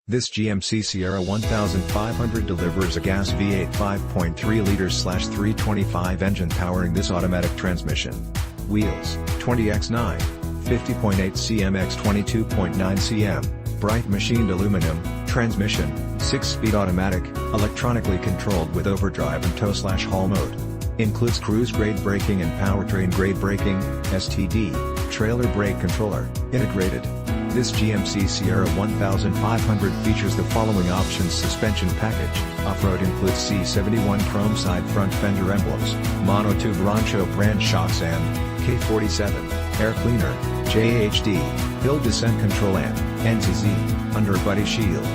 This GMC Sierra 1500 delivers a gas V8 5.3 liters/325 engine powering this automatic transmission. Wheels, 20x9, 50.8 cm x 22.9 cm, bright machined aluminum, transmission, 6-speed automatic, electronically controlled with overdrive and tow/haul mode. Includes cruise-grade braking and powertrain-grade braking, STD, trailer brake controller, integrated. This GMC Sierra 1500 features the following options: suspension package, off-road includes C71 chrome side front fender emblems, monotube Rancho brand shocks and K47, air cleaner, JHD, hill descent control and NZZ, underbody shield.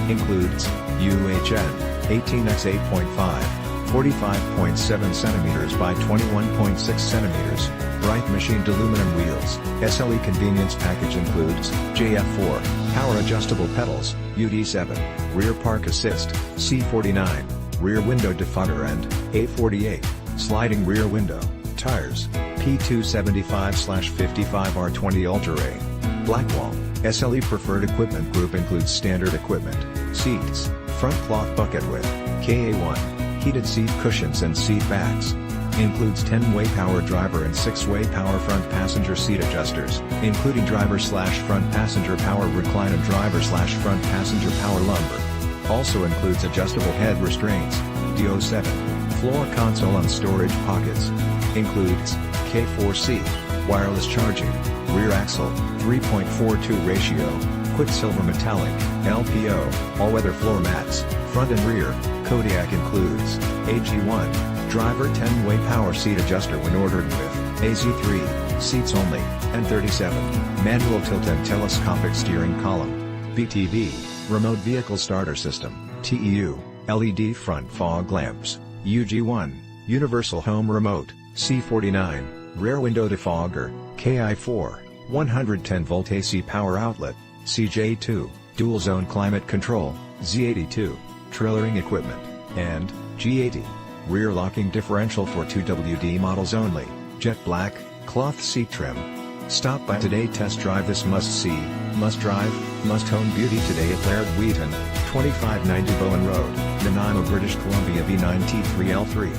Includes UHN, 18x8.5, 45.7 cm by 21.6 cm, bright machined aluminum wheels. SLE convenience package includes JF4, power adjustable pedals, UD7, rear park assist, C49, rear window defogger and A48, sliding rear window, tires, P275/55 R20 All-Terrain. Blackwall. SLE preferred equipment group includes standard equipment, seats, front cloth bucket with KA1, heated seat cushions and seat backs. Includes 10-way power driver and 6-way power front passenger seat adjusters, including driver/front passenger power recline and driver/front passenger power lumbar. Also includes adjustable head restraints, DO7, floor console and storage pockets. Includes K4C, wireless charging, rear axle, 3.42 ratio, Quicksilver metallic, LPO, all-weather floor mats, front and rear. Kodiak includes AG1, driver 10-way power seat adjuster when ordered with AZ3, seats only, and 37, manual tilt and telescopic steering column. VTV, remote vehicle starter system, TEU, LED front fog lamps, UG1, universal home remote, C49, rear window defogger, KI4, 110-volt AC power outlet, CJ2, dual zone climate control, Z82, trailering equipment, and G80, rear locking differential for 2WD models only, jet black, cloth seat trim. Stop by today, test drive this must-see, must-drive, must-own beauty today at Laird Wheaton, 2590 Bowen Road, Nanaimo, British Columbia V9T3L3.